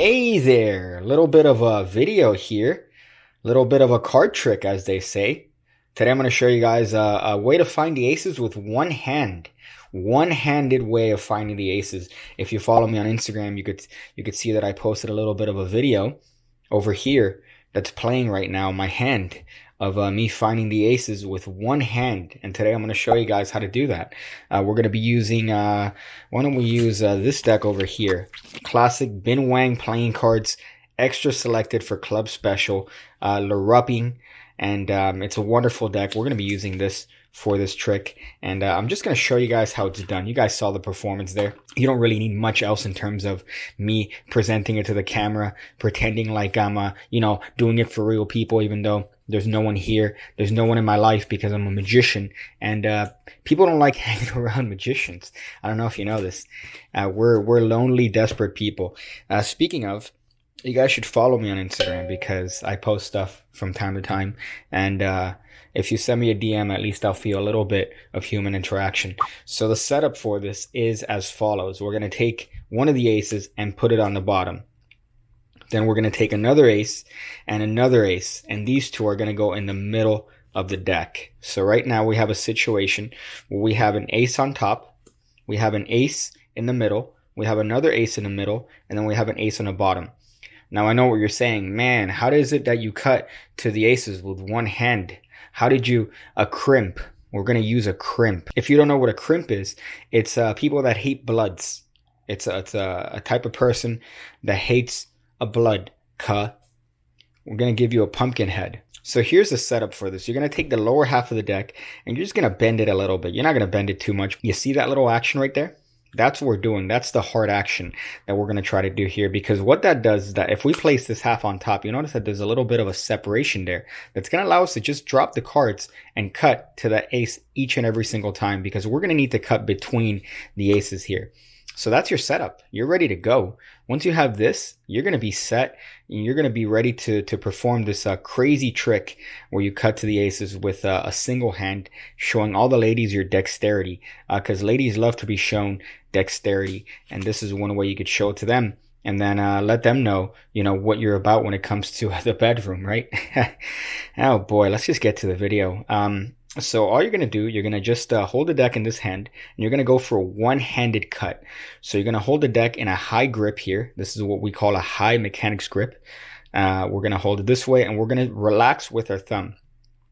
Hey there, a little bit of a video here, a little bit of a card trick, as they say. Today I'm going to show you guys a way to find the aces with one hand. One-handed way of finding the aces. If you follow me on Instagram, you could see that I posted a little bit of a video over here that's playing right now, my hand of me finding the aces with one hand. And today I'm going to show you guys how to do that. We're going to be using, why don't we use this deck over here. Classic Bin Wang playing cards, extra selected for club special, Lerupping. And it's a wonderful deck. We're going to be using this for this trick. And I'm just going to show you guys how it's done. You guys saw the performance there. You don't really need much else in terms of me presenting it to the camera, pretending like I'm, doing it for real people, even though there's no one here. There's no one in my life because I'm a magician. And people don't like hanging around magicians. I don't know if you know this. We're lonely, desperate people. Speaking of, you guys should follow me on Instagram because I post stuff from time to time. And if you send me a DM, at least I'll feel a little bit of human interaction. So the setup for this is as follows. We're going to take one of the aces and put it on the bottom. Then we're going to take another ace and another ace. And these two are going to go in the middle of the deck. So right now we have a situation where we have an ace on top. We have an ace in the middle. We have another ace in the middle. And then we have an ace on the bottom. Now I know what you're saying. Man, how is it that you cut to the aces with one hand? How did you crimp? We're going to use a crimp. If you don't know what a crimp is, it's people that hate bloods. It's a type of person that hates a blood. We're going to give you a pumpkin head. So here's the setup for this. You're going to take the lower half of the deck and you're just going to bend it a little bit. You're not going to bend it too much. You see that little action right there? That's what we're doing. That's the hard action that we're going to try to do here, because what that does is that if we place this half on top, you notice that there's a little bit of a separation there that's going to allow us to just drop the cards and cut to that ace each and every single time, because we're going to need to cut between the aces here. So that's your setup. You're ready to go. Once you have this, you're going to be set and you're going to be ready to perform this crazy trick where you cut to the aces with a single hand, showing all the ladies your dexterity, because ladies love to be shown dexterity. And this is one way you could show it to them. And then let them know, what you're about when it comes to the bedroom, right? Oh boy, let's just get to the video. So all you're going to do, you're going to just hold the deck in this hand, and you're going to go for a one-handed cut. So you're going to hold the deck in a high grip here. This is what we call a high mechanics grip. We're going to hold it this way, and we're going to relax with our thumb.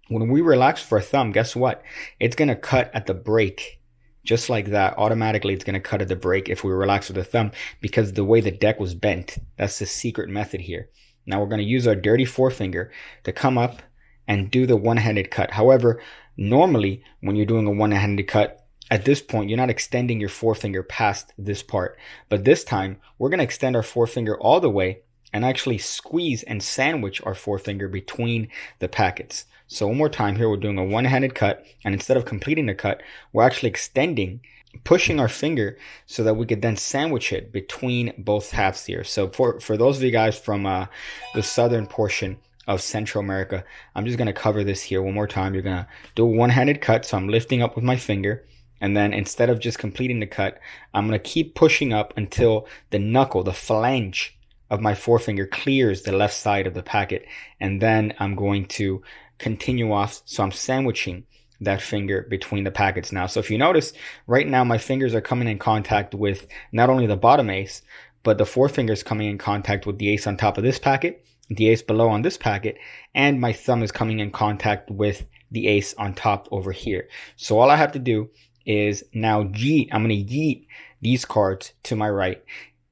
When we relax with our thumb, guess what? It's going to cut at the break. Just like that, automatically it's going to cut at the break if we relax with the thumb, because the way the deck was bent. That's the secret method here. Now we're going to use our dirty forefinger to come up and do the one-handed cut. However, normally when you're doing a one-handed cut, at this point, you're not extending your forefinger past this part. But this time, we're going to extend our forefinger all the way and actually squeeze and sandwich our forefinger between the packets. So one more time here, we're doing a one-handed cut, and instead of completing the cut, we're actually extending, pushing our finger so that we could then sandwich it between both halves here. So for those of you guys from the southern portion of Central America, I'm just going to cover this here one more time. You're going to do a one-handed cut. So I'm lifting up with my finger, and then instead of just completing the cut, I'm going to keep pushing up until the knuckle, the phalange of my forefinger clears the left side of the packet. And then I'm going to continue off. So I'm sandwiching that finger between the packets now. So if you notice right now, my fingers are coming in contact with not only the bottom ace, but the forefinger is coming in contact with the ace on top of this packet, the ace below on this packet, and my thumb is coming in contact with the ace on top over here. So all I have to do is now yeet. I'm going to yeet these cards to my right.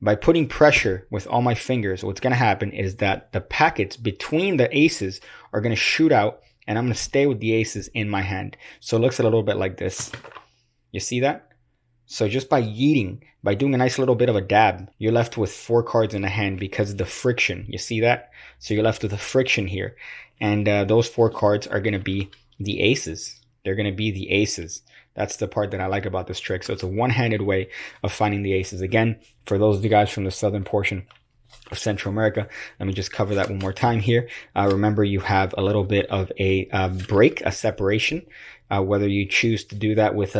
By putting pressure with all my fingers, what's going to happen is that the packets between the aces are going to shoot out, and I'm going to stay with the aces in my hand. So it looks a little bit like this. You see that? So just by yeeting, by doing a nice little bit of a dab, you're left with 4 cards in the hand because of the friction. You see that? So you're left with the friction here. And those 4 cards are going to be the aces. They're going to be the aces. That's the part that I like about this trick. So it's a one-handed way of finding the aces. Again, for those of you guys from the southern portion of Central America, let me just cover that one more time here. Remember, you have a little bit of a break, a separation, whether you choose to do that with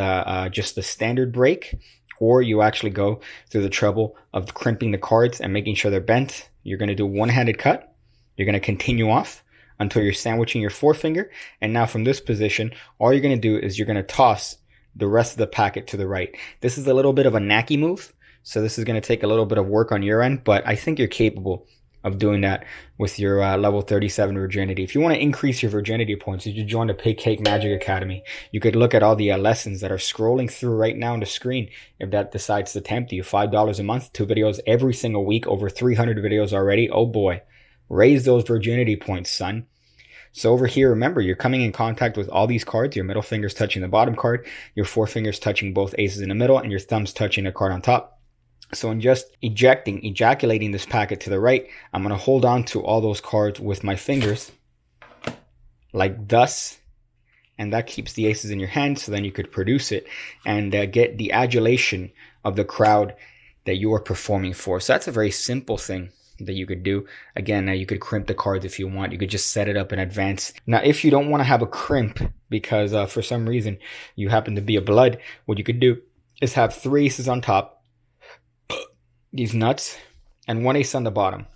just the standard break, before you actually go through the trouble of crimping the cards and making sure they're bent, you're going to do one-handed cut. You're going to continue off until you're sandwiching your forefinger. And now from this position, all you're going to do is you're going to toss the rest of the packet to the right. This is a little bit of a knacky move, so this is going to take a little bit of work on your end, but I think you're capable of doing that with your level 37 virginity. If you want to increase your virginity points, you should join the PigCake Magic Academy. You could look at all the lessons that are scrolling through right now on the screen if that decides to tempt you. $5 a month, 2 videos every single week, over 300 videos already. Oh boy, raise those virginity points, son. So over here, remember, you're coming in contact with all these cards. Your middle finger's touching the bottom card, your forefinger's touching both aces in the middle, and your thumb's touching the card on top. So in just ejaculating this packet to the right, I'm going to hold on to all those cards with my fingers, like thus, and that keeps the aces in your hand, so then you could produce it and get the adulation of the crowd that you are performing for. So that's a very simple thing that you could do. Again, you could crimp the cards if you want. You could just set it up in advance. Now, if you don't want to have a crimp because for some reason you happen to be a blood, what you could do is have 3 aces on top, these nuts, and 1 ace on the bottom.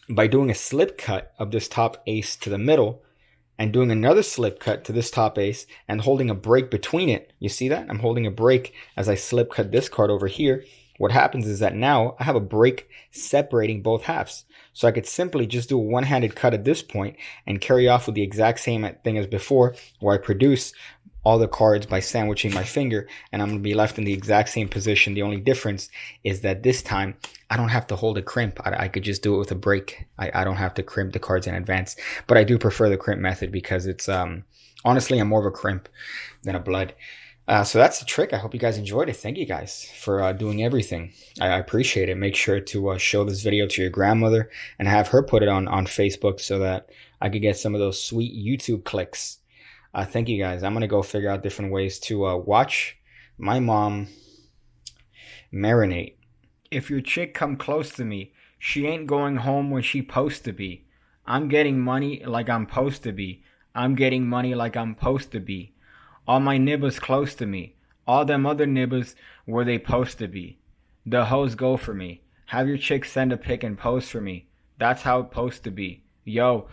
By doing a slip cut of this top ace to the middle and doing another slip cut to this top ace and holding a break between it, you see that? I'm holding a break as I slip cut this card over here. What happens is that now I have a break separating both halves. So I could simply just do a one-handed cut at this point and carry off with the exact same thing as before, where I produce all the cards by sandwiching my finger, and I'm going to be left in the exact same position. The only difference is that this time I don't have to hold a crimp. I could just do it with a break. I don't have to crimp the cards in advance, but I do prefer the crimp method because it's honestly, I'm more of a crimp than a blood. So that's the trick. I hope you guys enjoyed it. Thank you guys for doing everything. I appreciate it. Make sure to show this video to your grandmother and have her put it on Facebook so that I could get some of those sweet YouTube clicks. Thank you guys. I'm going to go figure out different ways to watch my mom marinate. If your chick come close to me, she ain't going home when she supposed to be. I'm getting money like I'm supposed to be. I'm getting money like I'm supposed to be. All my nibbers close to me. All them other nibbers where they supposed to be. The hoes go for me. Have your chick send a pic and post for me. That's how it's supposed to be. Yo.